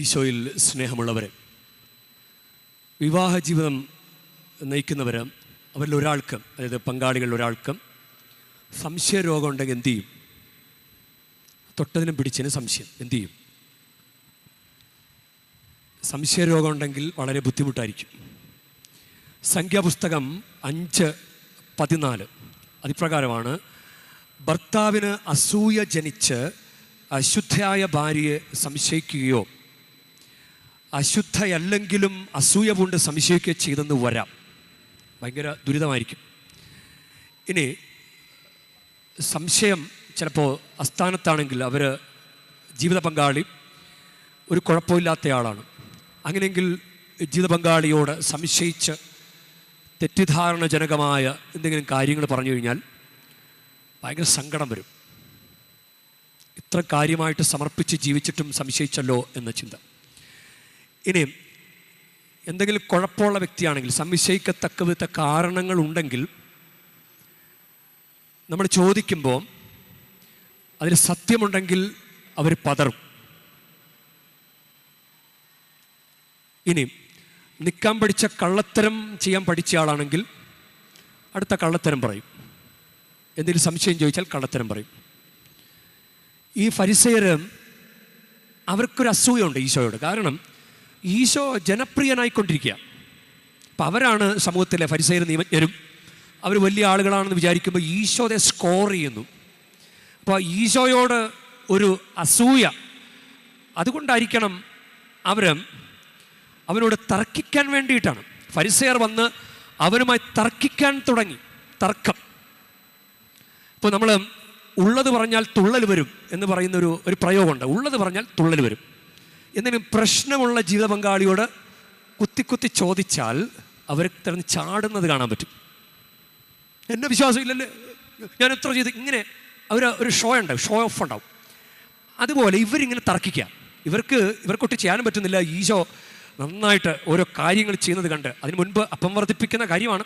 ഈശോയിൽ സ്നേഹമുള്ളവരെ, വിവാഹ ജീവിതം നയിക്കുന്നവർ അവരിൽ ഒരാൾക്ക്, അതായത് പങ്കാളികളിൽ ഒരാൾക്ക് സംശയരോഗം ഉണ്ടെങ്കിൽ എന്തു ചെയ്യും? തൊട്ടതിനും പിടിച്ചതിന് സംശയം എന്തു ചെയ്യും? സംശയരോഗം ഉണ്ടെങ്കിൽ വളരെ ബുദ്ധിമുട്ടായിരിക്കും. സംഖ്യാപുസ്തകം 5:14 അതിപ്രകാരമാണ്: ഭർത്താവിന് അസൂയ ജനിച്ച് അശുദ്ധയായ ഭാര്യയെ സംശയിക്കുകയോ അശുദ്ധയല്ലെങ്കിലും അസൂയ കൊണ്ട് സംശയിക്കുകയോ ചെയ്തെന്ന് വരാം. ഭയങ്കര ദുരിതമായിരിക്കും. ഇനി സംശയം ചിലപ്പോൾ അസ്ഥാനത്താണെങ്കിൽ അവർ ജീവിത പങ്കാളി ഒരു കുഴപ്പമില്ലാത്തയാളാണ്. അങ്ങനെയെങ്കിൽ ജീവിത പങ്കാളിയോട് സംശയിച്ച് തെറ്റിദ്ധാരണജനകമായ എന്തെങ്കിലും കാര്യങ്ങൾ പറഞ്ഞു കഴിഞ്ഞാൽ ഭയങ്കര സങ്കടം വരും. ഇത്ര കാര്യമായിട്ട് സമർപ്പിച്ച് ജീവിച്ചിട്ടും സംശയിച്ചല്ലോ എന്ന ചിന്ത. ഇനി എന്തെങ്കിലും കുഴപ്പമുള്ള വ്യക്തിയാണെങ്കിൽ, സംശയിക്കത്തക്ക വിധ കാരണങ്ങളുണ്ടെങ്കിൽ നമ്മൾ ചോദിക്കുമ്പോൾ അതിൽ സത്യമുണ്ടെങ്കിൽ അവർ പതറും. ഇനി നിൽക്കാൻ പഠിച്ച കള്ളത്തരം ചെയ്യാൻ പഠിച്ച ആളാണെങ്കിൽ അടുത്ത കള്ളത്തരം പറയും. എന്തെങ്കിലും സംശയം ചോദിച്ചാൽ കള്ളത്തരം പറയും. ഈ ഫരിസേയർ, അവർക്കൊരു അസൂയുണ്ട് ഈശോയോട്. കാരണം ഈശോ ജനപ്രിയനായിക്കൊണ്ടിരിക്കുക. അപ്പം അവരാണ് സമൂഹത്തിലെ ഫരിസേയർ, നിയമജ്ഞരും. അവർ വലിയ ആളുകളാണെന്ന് വിചാരിക്കുമ്പോൾ ഈശോയെ സ്കോർ ചെയ്യുന്നു. അപ്പോൾ ഈശോയോട് ഒരു അസൂയ, അതുകൊണ്ടായിരിക്കണം അവനോട് തർക്കിക്കാൻ വേണ്ടിയിട്ടാണ്. ഫരിസേയർ വന്ന് അവനുമായി തർക്കിക്കാൻ തുടങ്ങി. തർക്കം. ഇപ്പോൾ നമ്മൾ ഉള്ളത് പറഞ്ഞാൽ തുള്ളൽ വരും എന്ന് പറയുന്ന ഒരു പ്രയോഗമുണ്ട്. ഉള്ളത് പറഞ്ഞാൽ തുള്ളൽ വരും. എന്തെങ്കിലും പ്രശ്നമുള്ള ജീവിത പങ്കാളിയോട് കുത്തി ചോദിച്ചാൽ അവർ തിരഞ്ഞ് ചാടുന്നത് കാണാൻ പറ്റും. എന്നെ വിശ്വാസമില്ലല്ലേ, ഞാൻ എത്ര ചെയ്ത്, ഇങ്ങനെ ഒരു ഷോ ഓഫ് ഉണ്ടാവും. അതുപോലെ ഇവരിങ്ങനെ തർക്കിക്കുക. ഇവർക്കൊട്ട് ചെയ്യാനും പറ്റുന്നില്ല. ഈശോ നന്നായിട്ട് ഓരോ കാര്യങ്ങൾ ചെയ്യുന്നത് കണ്ട്, അതിന് മുൻപ് അപ്പം വർദ്ധിപ്പിക്കുന്ന കാര്യമാണ്.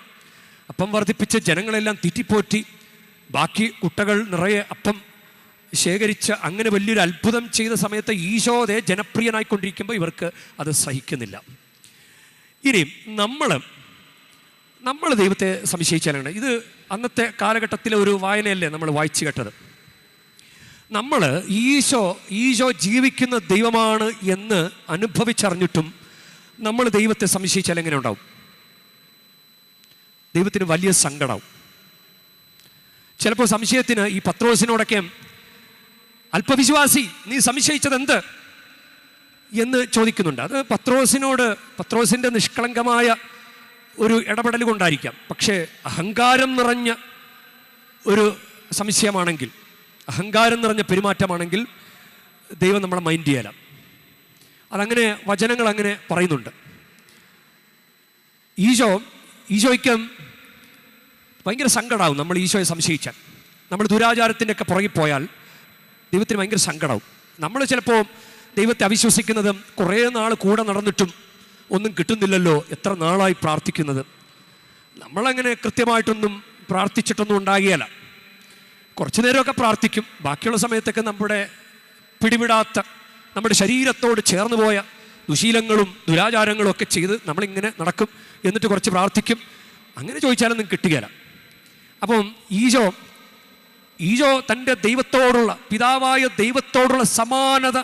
അപ്പം വർദ്ധിപ്പിച്ച് ജനങ്ങളെല്ലാം തീറ്റിപ്പോറ്റി ബാക്കി കുട്ടകൾ നിറയെ അപ്പം ശേഖരിച്ച് അങ്ങനെ വലിയൊരു അത്ഭുതം ചെയ്ത സമയത്ത് ഈശോയെ ജനപ്രിയനായിക്കൊണ്ടിരിക്കുമ്പോൾ ഇവർക്ക് അത് സഹിക്കുന്നില്ല. ഇനി നമ്മൾ ദൈവത്തെ സംശയിച്ചാലാണ്. ഇത് അന്നത്തെ കാലഘട്ടത്തിലെ ഒരു വായനയല്ലേ നമ്മൾ വായിച്ചു കേട്ടത്. നമ്മൾ ഈശോ ജീവിക്കുന്ന ദൈവമാണ് എന്ന് അനുഭവിച്ചറിഞ്ഞിട്ടും നമ്മൾ ദൈവത്തെ സംശയിച്ചാൽ എങ്ങനെ ഉണ്ടാവും? ദൈവത്തിന് വലിയ സങ്കടമാവും. ചിലപ്പോൾ സംശയത്തിന് ഈ പത്രോസിനോടൊക്കെ, അല്പവിശ്വാസി, നീ സംശയിച്ചത് എന്ത് എന്ന് ചോദിക്കുന്നുണ്ട്. അത് പത്രോസിൻ്റെ നിഷ്കളങ്കമായ ഒരു ഇടപെടൽ കൊണ്ടായിരിക്കാം. പക്ഷേ അഹങ്കാരം നിറഞ്ഞ ഒരു സംശയമാണെങ്കിൽ, അഹങ്കാരം നിറഞ്ഞ പെരുമാറ്റമാണെങ്കിൽ ദൈവം നമ്മളെ മൈൻഡ് ചെയ്യാല. അതങ്ങനെ വചനങ്ങൾ അങ്ങനെ പറയുന്നുണ്ട്. ഈശോയ്ക്ക് ഭയങ്കര സങ്കടമാവും നമ്മൾ ഈശോയെ സംശയിച്ചാൽ. നമ്മൾ ദുരാചാരത്തിൻ്റെ ഒക്കെ പുറകിൽ പോയാൽ ദൈവത്തിന് ഭയങ്കര സങ്കടമാവും. നമ്മൾ ചിലപ്പോൾ ദൈവത്തെ അവിശ്വസിക്കുന്നത് കുറേ നാൾ കൂടെ നടന്നിട്ടും ഒന്നും കിട്ടുന്നില്ലല്ലോ, എത്ര നാളായി പ്രാർത്ഥിക്കുന്നത്. നമ്മളങ്ങനെ കൃത്യമായിട്ടൊന്നും പ്രാർത്ഥിച്ചിട്ടൊന്നും ഉണ്ടാകുകയില്ല. കുറച്ചു നേരമൊക്കെ പ്രാർത്ഥിക്കും. ബാക്കിയുള്ള സമയത്തൊക്കെ നമ്മുടെ പിടിവിടാത്ത, നമ്മുടെ ശരീരത്തോട് ചേർന്ന് പോയ ദുശീലങ്ങളും ദുരാചാരങ്ങളും ഒക്കെ ചെയ്ത് നമ്മളിങ്ങനെ നടക്കും. എന്നിട്ട് കുറച്ച് പ്രാർത്ഥിക്കും. അങ്ങനെ ചോദിച്ചാലൊന്നും കിട്ടുകയില്ല. അപ്പം ഈശോ തൻ്റെ ദൈവത്തോടുള്ള, പിതാവായ ദൈവത്തോടുള്ള സമാനത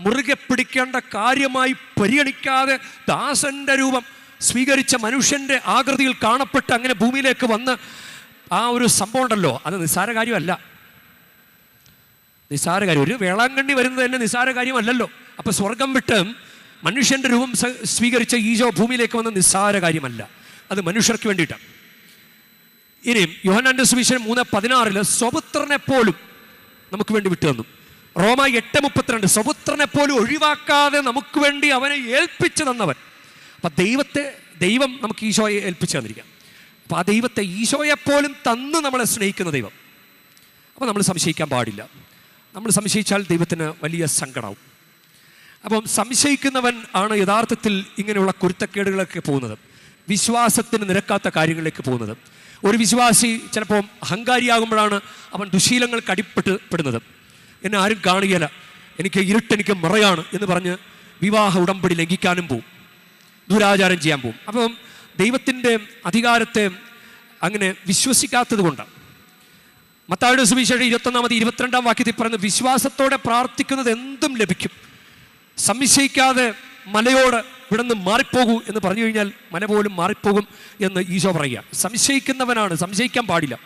മുറുകെ പിടിക്കേണ്ട കാര്യമായി പരിഗണിക്കാതെ ദാസന്റെ രൂപം സ്വീകരിച്ച മനുഷ്യൻ്റെ ആകൃതിയിൽ കാണപ്പെട്ട് അങ്ങനെ ഭൂമിയിലേക്ക് വന്ന് ആ ഒരു സംഭവം ഉണ്ടല്ലോ, അത് നിസ്സാര കാര്യമല്ല. നിസ്സാര കാര്യം, ഒരു വേളാങ്കണ്ണി വരുന്നത് തന്നെ നിസ്സാര കാര്യമല്ലല്ലോ. അപ്പം സ്വർഗം വിട്ട് മനുഷ്യൻ്റെ രൂപം സ്വീകരിച്ച ഈശോ ഭൂമിയിലേക്ക് വന്ന നിസ്സാര കാര്യമല്ല. അത് മനുഷ്യർക്ക് വേണ്ടിയിട്ടാണ്. ഇനിയും യോഹന്നാന്റെ സുവിശേഷം 3:16 സ്വപുത്രനെ പോലും നമുക്ക് വേണ്ടി വിട്ടു തന്നു. റോമ 8:32 സ്വപുത്രനെ പോലും ഒഴിവാക്കാതെ നമുക്ക് വേണ്ടി അവനെ ഏൽപ്പിച്ചു തന്നവൻ. അപ്പം ദൈവം നമുക്ക് ഈശോയെ ഏൽപ്പിച്ചു തന്നിരിക്കാം. അപ്പം ആ ദൈവത്തെ, ഈശോയെപ്പോലും തന്ന് നമ്മളെ സ്നേഹിക്കുന്ന ദൈവം. അപ്പം നമ്മൾ സംശയിക്കാൻ പാടില്ല. നമ്മൾ സംശയിച്ചാൽ ദൈവത്തിന് വലിയ സങ്കടമാവും. അപ്പം സംശയിക്കുന്നവൻ ആണ് യഥാർത്ഥത്തിൽ ഇങ്ങനെയുള്ള കുരുത്തക്കേടുകളൊക്കെ പോകുന്നത്, വിശ്വാസത്തിന് നിരക്കാത്ത കാര്യങ്ങളിലേക്ക് പോകുന്നത്. ഒരു വിശ്വാസി ചിലപ്പോൾ അഹങ്കാരിയാകുമ്പോഴാണ് അവൻ ദുശീലങ്ങൾക്ക് അടിപ്പെട്ട് പെടുന്നത്. എന്നെ ആരും കാണുകയില്ല, എനിക്ക് ഇരുട്ടെനിക്ക് മറയാണ് എന്ന് പറഞ്ഞ് വിവാഹ ഉടമ്പടി ലംഘിക്കാനും പോവും, ദുരാചാരം ചെയ്യാൻ പോവും. അപ്പം ദൈവത്തിൻ്റെ അധികാരത്തെ അങ്ങനെ വിശ്വസിക്കാത്തത് കൊണ്ട് മത്തായിയുടെ സുവിശേഷം 21-22 വാക്യത്തിൽ പറയുന്നത്, വിശ്വാസത്തോടെ പ്രാർത്ഥിക്കുന്നത് എന്തും ലഭിക്കും, സംശയിക്കാതെ മലയോട് ഇവിടെ നിന്ന് മാറിപ്പോകൂ എന്ന് പറഞ്ഞു കഴിഞ്ഞാൽ മല പോലും മാറിപ്പോകും എന്ന് ഈശോ പറയുക. സംശയിക്കുന്നവനാണ്, സംശയിക്കാൻ പാടില്ല,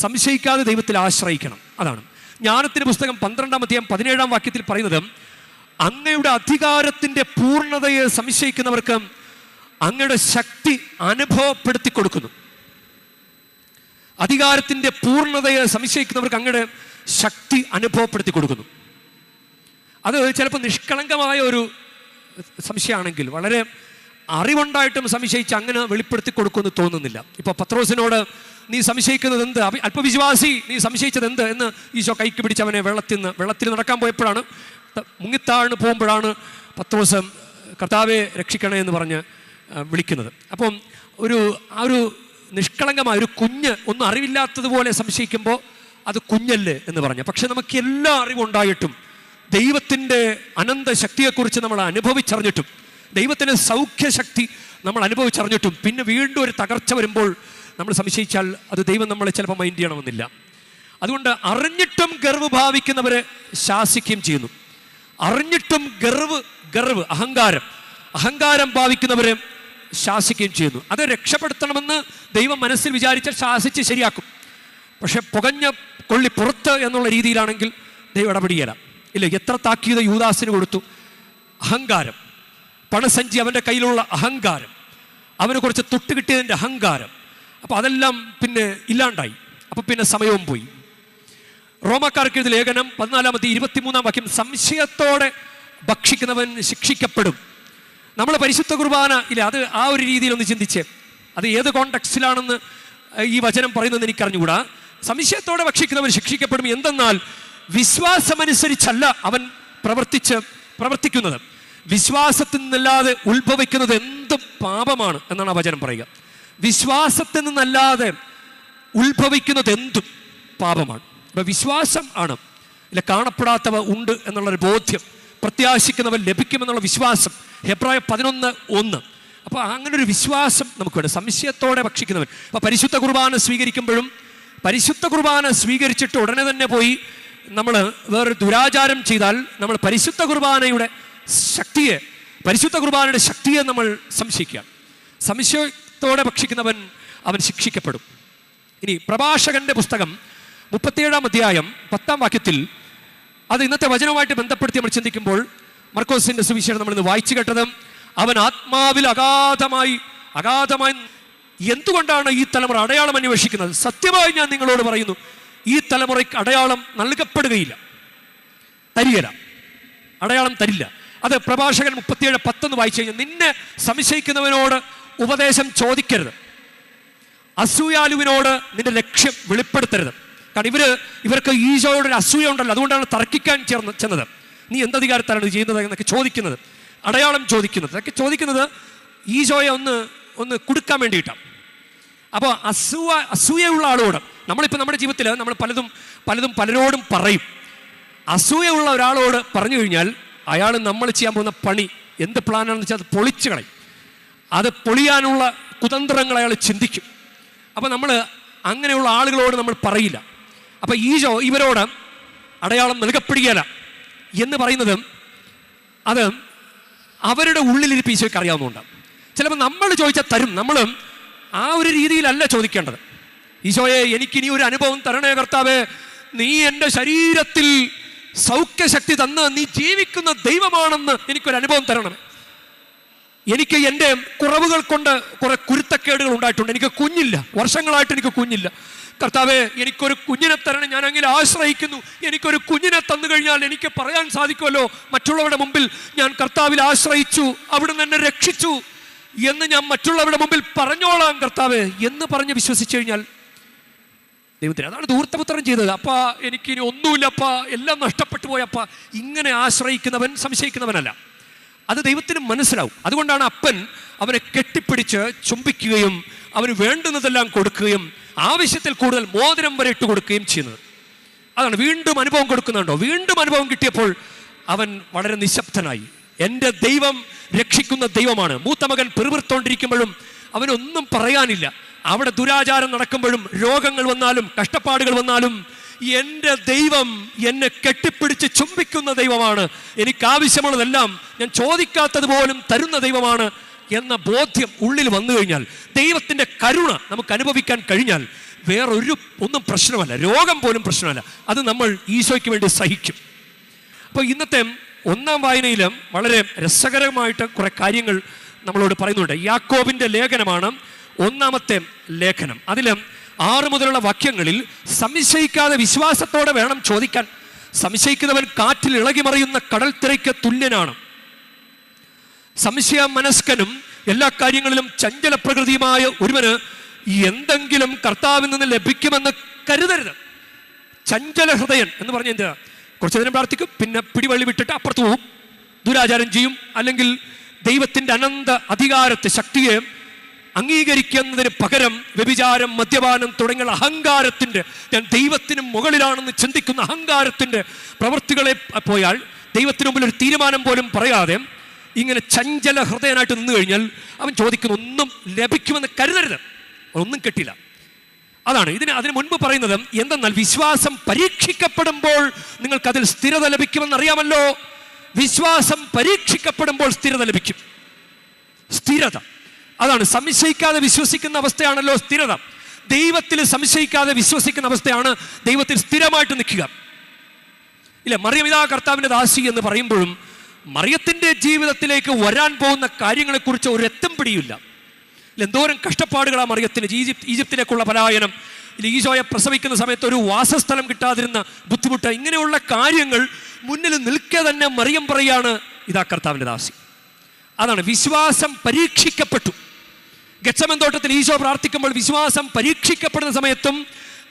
സംശയിക്കാതെ ദൈവത്തിൽ ആശ്രയിക്കണം. അതാണ് ജ്ഞാനത്തിൻ്റെ പുസ്തകം 12-17 വാക്യത്തിൽ പറയുന്നത്, അങ്ങയുടെ അധികാരത്തിൻ്റെ പൂർണ്ണതയെ സംശയിക്കുന്നവർക്ക് അങ്ങയുടെ ശക്തി അനുഭവപ്പെടുത്തി കൊടുക്കുന്നു. അധികാരത്തിൻ്റെ പൂർണ്ണതയെ സംശയിക്കുന്നവർക്ക് അങ്ങയുടെ ശക്തി അനുഭവപ്പെടുത്തി കൊടുക്കുന്നു. അത് ചിലപ്പോൾ നിഷ്കളങ്കമായ ഒരു സംശയമാണെങ്കിൽ, വളരെ അറിവുണ്ടായിട്ടും സംശയിച്ച് അങ്ങനെ വെളിപ്പെടുത്തി കൊടുക്കുമെന്ന് തോന്നുന്നില്ല. ഇപ്പോൾ പത്രോസിനോട് നീ സംശയിക്കുന്നത് എന്ത്, അല്പവിശ്വാസി നീ സംശയിച്ചത് എന്ത് എന്ന് ഈശോ കൈക്ക് പിടിച്ച് അവനെ വെള്ളത്തിൽ നടക്കാൻ പോയപ്പോഴാണ്, മുങ്ങിത്താഴ്ന്ന് പോകുമ്പോഴാണ് പത്രോസ് കർത്താവെ രക്ഷിക്കണേ എന്ന് പറഞ്ഞ് വിളിക്കുന്നത്. അപ്പം ആ ഒരു നിഷ്കളങ്കമായ ഒരു കുഞ്ഞ്, ഒന്നും അറിവില്ലാത്തതുപോലെ സംശയിക്കുമ്പോൾ അത് കുഞ്ഞല്ലേ എന്ന് പറഞ്ഞു. പക്ഷെ നമുക്ക് എല്ലാ അറിവുണ്ടായിട്ടും ദൈവത്തിൻ്റെ അനന്ത ശക്തിയെക്കുറിച്ച് നമ്മൾ അനുഭവിച്ചറിഞ്ഞിട്ടും, ദൈവത്തിൻ്റെ സൗഖ്യശക്തി നമ്മൾ അനുഭവിച്ചറിഞ്ഞിട്ടും പിന്നെ വീണ്ടും ഒരു തകർച്ച വരുമ്പോൾ നമ്മൾ സംശയിച്ചാൽ അത് ദൈവം നമ്മളെ ചിലപ്പോൾ മൈൻഡ് ചെയ്യണമെന്നില്ല. അതുകൊണ്ട് അറിഞ്ഞിട്ടും ഗർവ് ഭാവിക്കുന്നവരെ ശാസിക്കുകയും ചെയ്യുന്നു. അറിഞ്ഞിട്ടും ഗർവ് അഹങ്കാരം ഭാവിക്കുന്നവരെ ശാസിക്കുകയും ചെയ്യുന്നു. അത് രക്ഷപ്പെടുത്തണമെന്ന് ദൈവം മനസ്സിൽ വിചാരിച്ചാൽ ശാസിച്ച് ശരിയാക്കും. പക്ഷെ പുകഞ്ഞ കൊള്ളി പുറത്ത് എന്നുള്ള രീതിയിലാണെങ്കിൽ ദൈവം ഇടപെടിയല്ല. ഇല്ല, എത്ര താക്കീത് യൂദാസിന് കൊടുത്തു, അഹങ്കാരം, പണസഞ്ചി അവൻ്റെ കയ്യിലുള്ള അഹങ്കാരം, അവന് കുറച്ച് തൊട്ട് കിട്ടിയതിൻ്റെ അഹങ്കാരം. അപ്പോൾ അതെല്ലാം പിന്നെ ഇല്ലാണ്ടായി. അപ്പോൾ പിന്നെ സമയവും പോയി. റോമാക്കാർക്ക് എഴുതിയ ലേഖനം 14-23 വാക്യം, സംശയത്തോടെ ഭക്ഷിക്കുന്നവൻ ശിക്ഷിക്കപ്പെടും. നമ്മൾ പരിശുദ്ധ കുർബാന ഇല്ല, അത് ആ ഒരു രീതിയിലൊന്ന് ചിന്തിച്ച്, അത് ഏത് കോണ്ടെക്സ്റ്റിലാണെന്ന് ഈ വചനം പറയുന്നത് എനിക്കറിഞ്ഞുകൂടാ. സംശയത്തോടെ ഭക്ഷിക്കുന്നവൻ ശിക്ഷിക്കപ്പെടും. എന്തെന്നാൽ വിശ്വാസമനുസരിച്ചല്ല അവൻ പ്രവർത്തിക്കുന്നത്. വിശ്വാസത്തിൽ നിന്നല്ലാതെ ഉത്ഭവിക്കുന്നത് എന്തും പാപമാണ് എന്നാണ് ആ വചനം പറയുക. വിശ്വാസത്തിൽ നിന്നല്ലാതെ ഉത്ഭവിക്കുന്നത് എന്തും പാപമാണ്. അപ്പം വിശ്വാസം ആണ്, ഇല്ല കാണപ്പെടാത്തവ ഉണ്ട് എന്നുള്ളൊരു ബോധ്യം, പ്രത്യാശിക്കുന്നവൻ ലഭിക്കുമെന്നുള്ള വിശ്വാസം, ഹെബ്രായർ 11:1. അപ്പോൾ അങ്ങനെ ഒരു വിശ്വാസം നമുക്ക് വേണം. സംശയത്തോടെ ഭക്ഷിക്കുന്നവൻ. അപ്പോൾ പരിശുദ്ധ കുർബാന സ്വീകരിക്കുമ്പോഴും, പരിശുദ്ധ കുർബാന സ്വീകരിച്ചിട്ട് ഉടനെ തന്നെ പോയി നമ്മൾ വേറൊരു ദുരാചാരം ചെയ്താൽ നമ്മൾ പരിശുദ്ധ കുർബാനയുടെ ശക്തിയെ നമ്മൾ സംശയിക്കുക. സംശയത്തോടെ ഭക്ഷിക്കുന്നവൻ അവൻ ശിക്ഷിക്കപ്പെടും. ഇനി പ്രഭാഷകന്റെ പുസ്തകം 37 അധ്യായം 10 വാക്യത്തിൽ, അത് ഇന്നത്തെ വചനവുമായിട്ട് ബന്ധപ്പെടുത്തി നമ്മൾ ചിന്തിക്കുമ്പോൾ, മർക്കോസിന്റെ സുവിശേഷം നമ്മൾ ഇന്ന് വായിച്ചു കേട്ടത്, അവൻ ആത്മാവിൽ അഗാധമായി എന്തുകൊണ്ടാണ് ഈ തലമുറ അടയാളം അന്വേഷിക്കുന്നത്? സത്യമായി ഞാൻ നിങ്ങളോട് പറയുന്നു, ഈ തലമുറയ്ക്ക് അടയാളം നൽകപ്പെടുകയില്ല, തരികയില്ല, അടയാളം തരില്ല. അത് പ്രഭാഷകൻ 37:10 വായിച്ചു കഴിഞ്ഞാൽ, നിന്നെ സംശയിക്കുന്നവനോട് ഉപദേശം ചോദിക്കരുത്, അസൂയാലുവിനോട് നിന്റെ ലക്ഷ്യം വെളിപ്പെടുത്തരുത്. കാരണം ഇവർക്ക് ഈശോയോടൊരു അസൂയ ഉണ്ടല്ലോ, അതുകൊണ്ടാണ് തർക്കിക്കാൻ ചെന്നത്. നീ എന്തധികാരത്താലാണ് ഇത് ചെയ്യുന്നത് എന്നൊക്കെ ചോദിക്കുന്നത്, അടയാളം ചോദിക്കുന്നത്, അതൊക്കെ ചോദിക്കുന്നത് ഈശോയെ ഒന്ന് കൊടുക്കാൻ വേണ്ടിയിട്ടാണ്. അപ്പോൾ അസൂയുള്ള ആളോട് നമ്മളിപ്പോൾ നമ്മുടെ ജീവിതത്തിൽ നമ്മൾ പലതും പലരോടും പറയും. അസൂയുള്ള ഒരാളോട് പറഞ്ഞു കഴിഞ്ഞാൽ അയാൾ നമ്മൾ ചെയ്യാൻ പോകുന്ന പണി എന്ത് പ്ലാനാണെന്ന് വെച്ചാൽ അത് പൊളിച്ചു കളയും. അത് പൊളിയാനുള്ള കുതന്ത്രങ്ങൾ അയാൾ ചിന്തിക്കും. അപ്പോൾ നമ്മൾ അങ്ങനെയുള്ള ആളുകളോട് നമ്മൾ പറയില്ല. അപ്പോൾ ഈശോ ഇവരോട് അടയാളം നൽകപ്പെടുകയില്ല എന്ന് പറയുന്നത് അത് അവരുടെ ഉള്ളിലിരിപ്പ് ഈശോയ്ക്ക് അറിയാവുന്നതുകൊണ്ട്. ചിലപ്പോൾ നമ്മൾ ചോദിച്ചാൽ തരും. നമ്മൾ ആ ഒരു രീതിയിലല്ല ചോദിക്കേണ്ടത്. ഈശോയെ, എനിക്കിനി ഒരു അനുഭവം തരണേ കർത്താവേ, നീ എൻ്റെ ശരീരത്തിൽ സൗഖ്യശക്തി തന്ന് നീ ജീവിക്കുന്ന ദൈവമാണെന്ന് എനിക്കൊരു അനുഭവം തരണം. എനിക്ക് എൻ്റെ കുറവുകൾ കൊണ്ട് കുറെ കുരുത്തക്കേടുകൾ ഉണ്ടായിട്ടുണ്ട്, എനിക്ക് കുഞ്ഞില്ല, വർഷങ്ങളായിട്ട് എനിക്ക് കുഞ്ഞില്ല. കർത്താവേ, എനിക്കൊരു കുഞ്ഞിനെ തരണം, ഞാൻ അങ്ങനെ ആശ്രയിക്കുന്നു. എനിക്കൊരു കുഞ്ഞിനെ തന്നു കഴിഞ്ഞാൽ എനിക്ക് പറയാൻ സാധിക്കുമല്ലോ മറ്റുള്ളവരുടെ മുമ്പിൽ, ഞാൻ കർത്താവിൽ ആശ്രയിച്ചു, അവിടുന്ന് എന്നെ രക്ഷിച്ചു എന്ന് ഞാൻ മറ്റുള്ളവരുടെ മുമ്പിൽ പറഞ്ഞോളാം കർത്താവേ എന്ന് പറഞ്ഞ് വിശ്വസിച്ചു കഴിഞ്ഞാൽ ദൈവത്തിന്. അതാണ് ധൂർത്തപുത്രൻ ചെയ്തത്. അപ്പാ എനിക്കിനി ഒന്നുമില്ല, അപ്പാ എല്ലാം നഷ്ടപ്പെട്ടു പോയപ്പാ. ഇങ്ങനെ ആശ്രയിക്കുന്നവൻ സംശയിക്കുന്നവനല്ല. അത് ദൈവത്തിന് മനസ്സിലാവും. അതുകൊണ്ടാണ് അപ്പൻ അവനെ കെട്ടിപ്പിടിച്ച് ചുംബിക്കുകയും അവന് വേണ്ടുന്നതെല്ലാം കൊടുക്കുകയും ആവശ്യത്തിൽ കൂടുതൽ മോതിരം വരെ ഇട്ട് കൊടുക്കുകയും ചെയ്യുന്നത്. അതാണ് വീണ്ടും അനുഭവം കൊടുക്കുന്നുണ്ടോ. വീണ്ടും അനുഭവം കിട്ടിയപ്പോൾ അവൻ വളരെ നിശബ്ദനായി. എൻ്റെ ദൈവം രക്ഷിക്കുന്ന ദൈവമാണ്. മൂത്ത മകൻ പിറുപിറുത്തോണ്ടിരിക്കുമ്പോഴും അവനൊന്നും പറയാനില്ല. അവിടെ ദുരാചാരം നടക്കുമ്പോഴും രോഗങ്ങൾ വന്നാലും കഷ്ടപ്പാടുകൾ വന്നാലും എൻ്റെ ദൈവം എന്നെ കെട്ടിപ്പിടിച്ച് ചുംബിക്കുന്ന ദൈവമാണ്, എനിക്ക് ആവശ്യമുള്ളതെല്ലാം ഞാൻ ചോദിക്കാത്തത് പോലും തരുന്ന ദൈവമാണ് എന്ന ബോധ്യം ഉള്ളിൽ വന്നു കഴിഞ്ഞാൽ, ദൈവത്തിൻ്റെ കരുണ നമുക്ക് അനുഭവിക്കാൻ കഴിഞ്ഞാൽ ഒന്നും പ്രശ്നമല്ല, രോഗം പോലും പ്രശ്നമല്ല. അത് നമ്മൾ ഈശോയ്ക്ക് വേണ്ടി സഹിക്കും. അപ്പോൾ ഇന്നത്തെ ഒന്നാം വായനയിൽ വളരെ രസകരമായിട്ട് കുറെ കാര്യങ്ങൾ നമ്മളോട് പറയുന്നുണ്ട്. യാക്കോബിൻ്റെ ലേഖനമാണ് ഒന്നാമത്തെ ലേഖനം. അതിൽ 6 മുതലുള്ള വാക്യങ്ങളിൽ സംശയിക്കാതെ വിശ്വാസത്തോടെ വേണം ചോദിക്കാൻ. സംശയിക്കുന്നവൻ കാറ്റിൽ ഇളകി മറിയുന്ന കടൽ തിരയ്ക്ക് തുല്യനാണ്. സംശയ മനസ്കനും എല്ലാ കാര്യങ്ങളിലും ചഞ്ചല പ്രകൃതിയുമായ ഒരുവന് എന്തെങ്കിലും കർത്താവിൽ നിന്ന് ലഭിക്കുമെന്ന് കരുതരുത്. ചഞ്ചല ഹൃദയൻ എന്ന് പറഞ്ഞ എന്താ? കുറച്ചു നേരം പ്രാർത്ഥിക്കും, പിന്നെ പിടിവള്ളി വിട്ടിട്ട് അപ്പുറത്ത് പോവും, ദുരാചാരം ചെയ്യും, അല്ലെങ്കിൽ ദൈവത്തിൻ്റെ അനന്ത അധികാരത്തെ, ശക്തിയെ അംഗീകരിക്കുന്നതിന് പകരം വ്യഭിചാരം, മദ്യപാനം തുടങ്ങിയ അഹങ്കാരത്തിൻ്റെ, ഞാൻ ദൈവത്തിന് മുകളിലാണെന്ന് ചിന്തിക്കുന്ന അഹങ്കാരത്തിൻ്റെ പ്രവൃത്തികളെ പോയാൽ ദൈവത്തിന് മുമ്പിൽ ഒരു തീരുമാനം പോലും പറയാതെ ഇങ്ങനെ ചഞ്ചല ഹൃദയനായിട്ട് നിന്ന് കഴിഞ്ഞാൽ അവൻ ചോദിക്കുന്ന ഒന്നും ലഭിക്കുമെന്ന് കരുതരുത്, ഒന്നും കിട്ടില്ല. അതാണ് അതിന് മുൻപ് പറയുന്നത് എന്തെന്നാൽ വിശ്വാസം പരീക്ഷിക്കപ്പെടുമ്പോൾ നിങ്ങൾക്കതിൽ സ്ഥിരത ലഭിക്കുമെന്ന് അറിയാമല്ലോ. വിശ്വാസം പരീക്ഷിക്കപ്പെടുമ്പോൾ സ്ഥിരത ലഭിക്കും. സ്ഥിരത അതാണ്. സംശയിക്കാതെ വിശ്വസിക്കുന്ന അവസ്ഥയാണല്ലോ സ്ഥിരത. ദൈവത്തിൽ സംശയിക്കാതെ വിശ്വസിക്കുന്ന അവസ്ഥയാണ് ദൈവത്തിൽ സ്ഥിരമായിട്ട് നിൽക്കുക. ഇല്ല, മറിയം ഇതാ കർത്താവിൻ്റെ ദാസി എന്ന് പറയുമ്പോഴും മറിയത്തിൻ്റെ ജീവിതത്തിലേക്ക് വരാൻ പോകുന്ന കാര്യങ്ങളെക്കുറിച്ച് ഒരു എത്തും പിടിയില്ല. എന്തോരം കഷ്ടപ്പാടുകളാണ് മറിയത്തിന്. ഈജിപ്തിലേക്കുള്ള പലായനം, ഈശോയെ പ്രസവിക്കുന്ന സമയത്ത് ഒരു വാസസ്ഥലം കിട്ടാതിരുന്ന ബുദ്ധിമുട്ട്, ഇങ്ങനെയുള്ള കാര്യങ്ങൾ മുന്നിൽ നിൽക്കെ തന്നെ മറിയം പറയാണ് ഇതാ കർത്താവിൻ്റെ ദാസി. അതാണ് വിശ്വാസം പരീക്ഷിക്കപ്പെട്ടു. ഗെത്സമൻ തോട്ടത്തിൽ ഈശോ പ്രാർത്ഥിക്കുമ്പോൾ വിശ്വാസം പരീക്ഷിക്കപ്പെടുന്ന സമയത്തും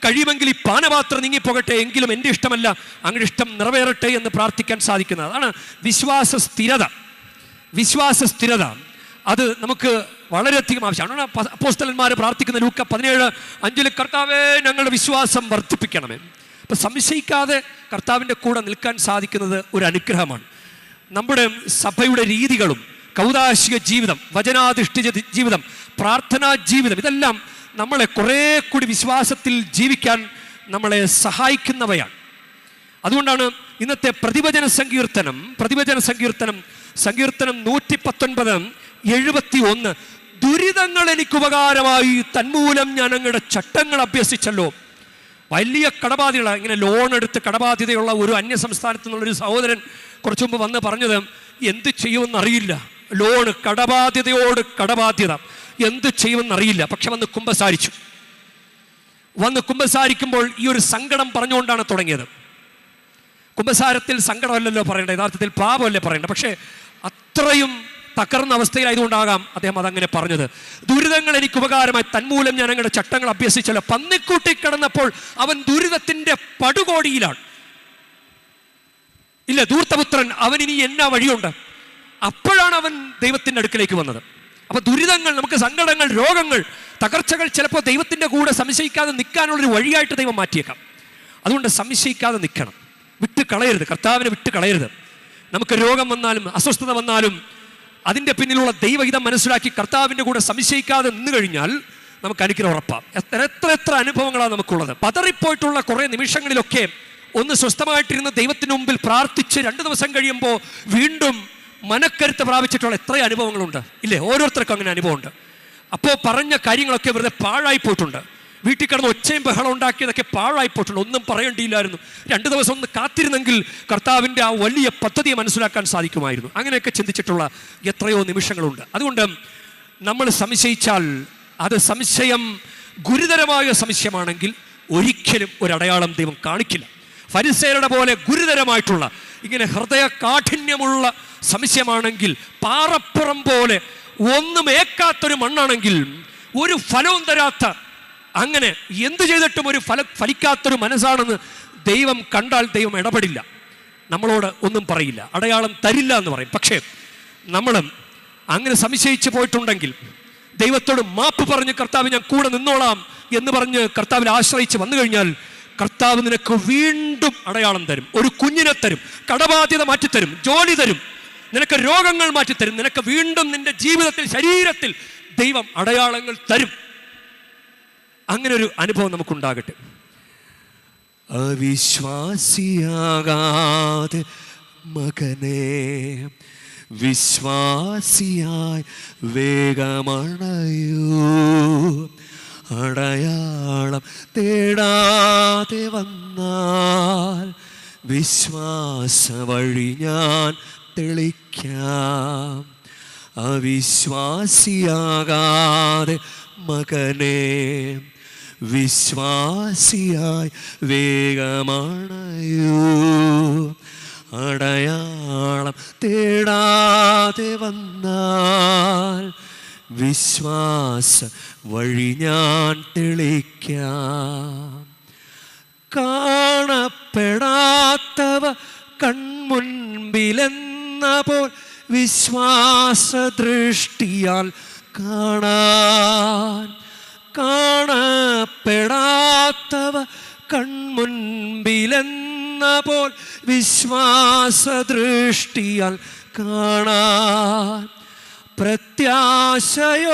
കഴിയുമെങ്കിൽ ഈ പാനപാത്രം നീങ്ങിപ്പോകട്ടെ, എങ്കിലും എൻ്റെ ഇഷ്ടമല്ല അങ്ങയുടെ ഇഷ്ടം നിറവേറട്ടെ എന്ന് പ്രാർത്ഥിക്കാൻ സാധിക്കുന്നത്. അതാണ് വിശ്വാസ സ്ഥിരത. വിശ്വാസ സ്ഥിരത അത് നമുക്ക് വളരെയധികം ആവശ്യമാണ്. അപ്പോസ്തലന്മാർ പ്രാർത്ഥിക്കുന്ന ലൂക്ക 17:5 കർത്താവേ ഞങ്ങളുടെ വിശ്വാസം വർദ്ധിപ്പിക്കണമേ. അപ്പം സംശയിക്കാതെ കർത്താവിൻ്റെ കൂടെ നിൽക്കാൻ സാധിക്കുന്നത് ഒരു അനുഗ്രഹമാണ്. നമ്മുടെ സഭയുടെ രീതികളും കൗദാശിക ജീവിതം, വചനാധിഷ്ഠിത ജീവിതം, പ്രാർത്ഥനാ ജീവിതം, ഇതെല്ലാം നമ്മളെ കുറേ കൂടി വിശ്വാസത്തിൽ ജീവിക്കാൻ നമ്മളെ സഹായിക്കുന്നവയാണ്. അതുകൊണ്ടാണ് ഇന്നത്തെ പ്രതിവചന സങ്കീർത്തനം സങ്കീർത്തനം 119:71 ദുരിതങ്ങൾ എനിക്ക് ഉപകാരമായി, തന്മൂലം ഞാൻ അങ്ങയുടെ ചട്ടങ്ങൾ അഭ്യസിച്ചല്ലോ. വലിയ കടബാധ്യത, ഇങ്ങനെ ലോൺ എടുത്ത് കടബാധ്യതയുള്ള ഒരു അന്യ സംസ്ഥാനത്തു നിന്നുള്ളൊരു സഹോദരൻ കുറച്ചു മുമ്പ് വന്ന് പറഞ്ഞത് എന്ത് ചെയ്യുമെന്നറിയില്ല, ലോണ്, കടബാധ്യതയോട് കടബാധ്യത, എന്ത് ചെയ്യുമെന്നറിയില്ല. പക്ഷെ വന്ന് കുമ്പസാരിക്കുമ്പോൾ ഈ ഒരു സങ്കടം പറഞ്ഞുകൊണ്ടാണ് തുടങ്ങിയത്. കുമ്പസാരത്തിൽ സങ്കടമല്ലല്ലോ പറയേണ്ടത്, യഥാർത്ഥത്തിൽ പാപമല്ലേ പറയേണ്ടത്. പക്ഷേ അത്രയും തകർന്ന അവസ്ഥയിലായതുകൊണ്ടാകാം അദ്ദേഹം അതങ്ങനെ പറഞ്ഞത്. ദുരിതങ്ങൾ എനിക്ക് ഉപകാരമായി, തന്മൂലം ഞാൻ അങ്ങയുടെ ചട്ടങ്ങൾ അഭ്യസിച്ചല്ലോ. പന്നിക്കൂട്ടി കിടന്നപ്പോൾ അവൻ ദുരിതത്തിന്റെ പടുകോടിയിലാണ്. ഇല്ല, ധൂർത്തപുത്രൻ, അവനിനി എന്നാ വഴിയുണ്ട്? അപ്പോഴാണ് അവൻ ദൈവത്തിൻ്റെ അടുക്കലേക്ക് വന്നത്. അപ്പൊ ദുരിതങ്ങൾ, നമുക്ക് സങ്കടങ്ങൾ, രോഗങ്ങൾ, തകർച്ചകൾ ചിലപ്പോൾ ദൈവത്തിൻ്റെ കൂടെ സംശയിക്കാതെ നിൽക്കാനുള്ളൊരു വഴിയായിട്ട് ദൈവം മാറ്റിയേക്കാം. അതുകൊണ്ട് സംശയിക്കാതെ നിൽക്കണം, വിട്ട് കളയരുത്, കർത്താവിനെ വിട്ട് കളയരുത്. നമുക്ക് രോഗം വന്നാലും അസ്വസ്ഥത വന്നാലും അതിൻ്റെ പിന്നിലുള്ള ദൈവഹിതം മനസ്സിലാക്കി കർത്താവിൻ്റെ കൂടെ സംശയിക്കാതെ നിന്ന് കഴിഞ്ഞാൽ നമുക്ക് അനുഗ്രഹം ഉറപ്പാം. എത്ര അനുഭവങ്ങളാണ് നമുക്കുള്ളത്. പതറിപ്പോയിട്ടുള്ള കുറേ നിമിഷങ്ങളിലൊക്കെ ഒന്ന് സ്വസ്ഥമായിട്ടിരുന്ന് ദൈവത്തിന് മുമ്പിൽ പ്രാർത്ഥിച്ച് 2 ദിവസം കഴിയുമ്പോൾ വീണ്ടും മനക്കരുത്ത് പ്രാപിച്ചിട്ടുള്ള എത്ര അനുഭവങ്ങളുണ്ട്, ഇല്ലേ? ഓരോരുത്തർക്കും അങ്ങനെ അനുഭവമുണ്ട്. അപ്പോൾ പറഞ്ഞ കാര്യങ്ങളൊക്കെ വെറുതെ പാഴായി പോയിട്ടുണ്ട്. വീട്ടിൽ കിടന്ന് ഒച്ചയും ബഹളം ഉണ്ടാക്കിയതൊക്കെ പാഴായി പോയിട്ടുണ്ട്. ഒന്നും പറയേണ്ടിയില്ലായിരുന്നു. 2 ദിവസം ഒന്ന് കാത്തിരുന്നെങ്കിൽ കർത്താവിൻ്റെ ആ വലിയ പദ്ധതിയെ മനസ്സിലാക്കാൻ സാധിക്കുമായിരുന്നു. അങ്ങനെയൊക്കെ ചിന്തിച്ചിട്ടുള്ള എത്രയോ നിമിഷങ്ങളുണ്ട്. അതുകൊണ്ട് നമ്മൾ സംശയിച്ചാൽ അത് സംശയം ഗുരുതരമായ സംശയമാണെങ്കിൽ ഒരിക്കലും ഒരു അടയാളം ദൈവം കാണിക്കില്ല. ഫരിസേയരുടെ പോലെ ഗുരുതരമായിട്ടുള്ള ഇങ്ങനെ ഹൃദയ കാഠിന്യമുള്ള സംശയമാണെങ്കിൽ, പാറപ്പുറം പോലെ ഒന്നും ഏക്കാത്തൊരു മണ്ണാണെങ്കിൽ, ഒരു ഫലവും തരാത്ത, അങ്ങനെ എന്തു ചെയ്തിട്ടും ഒരു ഫലിക്കാത്തൊരു മനസ്സാണെന്ന് ദൈവം കണ്ടാൽ ദൈവം ഇടപെടില്ല, നമ്മളോട് ഒന്നും പറയില്ല, അടയാളം തരില്ല എന്ന് പറയും. പക്ഷേ നമ്മൾ അങ്ങനെ സംശയിച്ച് പോയിട്ടുണ്ടെങ്കിൽ ദൈവത്തോട് മാപ്പ് പറഞ്ഞ് കർത്താവ് ഞാൻ കൂടെ നിന്നോളാം എന്ന് പറഞ്ഞ് കർത്താവിൽ ആശ്രയിച്ച് വന്നു കഴിഞ്ഞാൽ കർത്താവ് നിനക്ക് വീണ്ടും അടയാളം തരും, ഒരു കുഞ്ഞിനെ തരും, കടബാധ്യത മാറ്റിത്തരും, ജോലി തരും, നിനക്ക് രോഗങ്ങൾ മാറ്റിത്തരും. നിനക്ക് വീണ്ടും നിന്റെ ജീവിതത്തിൽ, ശരീരത്തിൽ ദൈവം അടയാളങ്ങൾ തരും. അങ്ങനെ ഒരു അനുഭവം നമുക്കുണ്ടാകട്ടെ. അവിശ്വാസിയാകാതെ മകനെ, വിശ്വാസിയായി വേഗമണയൂ. അടയാളം തേടാതെ വന്നാൽ വിശ്വാസ വഴി ഞാൻ തെളിക്കാം. അവിശ്വാസിയാകാതെ മകനെ, വിശ്വാസിയായി വേഗമണയൂ. അടയാളം തേടാതെ വന്നാൽ വിശ്വാസ വഴി ഞാൻ തെളിക്കാം. കാണപ്പെടാത്തവ കൺമുൻപിലെന്ന പോൽ വിശ്വാസദൃഷ്ടിയാൽ കാണാൻ. കാണപ്പെടാത്തവ കൺമുൻപിലെന്ന പോൽ വിശ്വാസദൃഷ്ടിയാൽ കാണാൻ. പ്രത്യാശയോടെ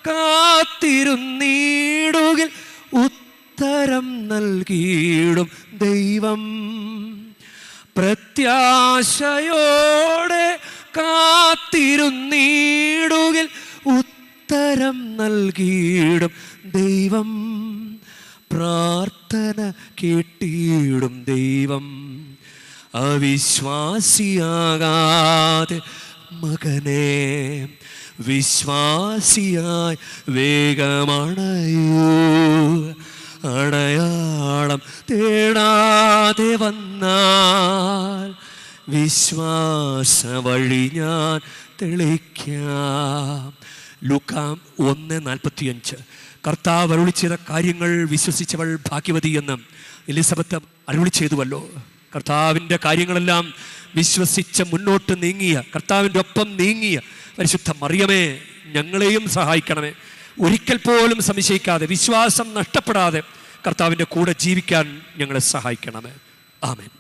കാത്തിരുന്നീടുകിൽ ഉത്തരം നൽകിയിടും ദൈവം. പ്രത്യാശയോടെ കാത്തിരുന്നീടുകിൽ ഉത്തരം നൽകിയിടും ദൈവം. പ്രാർത്ഥന കേട്ടിടും ദൈവം. അവിശ്വാസിയാകാതെ മകനെ, വിശ്വാസിയായി വേഗമണയൂ. അടയാളം തേടാതെ വന്നാൽ വിശ്വാസ വഴി ഞാൻ തെളിക്കാം. ലൂക്കാ 1:45. കർത്താവ് അരുളി ചെയ്ത കാര്യങ്ങൾ വിശ്വസിച്ചവൾ ഭാഗ്യവതി എന്ന് എലിസബത്ത് അരുളി ചെയ്തുവല്ലോ. കർത്താവിൻ്റെ കാര്യങ്ങളെല്ലാം വിശ്വസിച്ച് മുന്നോട്ട് നീങ്ങിയ, കർത്താവിൻ്റെ ഒപ്പം നീങ്ങിയ പരിശുദ്ധ മറിയമേ, ഞങ്ങളെയും സഹായിക്കണമേ. ഒരിക്കൽ പോലും സംശയിക്കാതെ, വിശ്വാസം നഷ്ടപ്പെടാതെ കർത്താവിൻ്റെ കൂടെ ജീവിക്കാൻ ഞങ്ങളെ സഹായിക്കണമേ. ആമേൻ.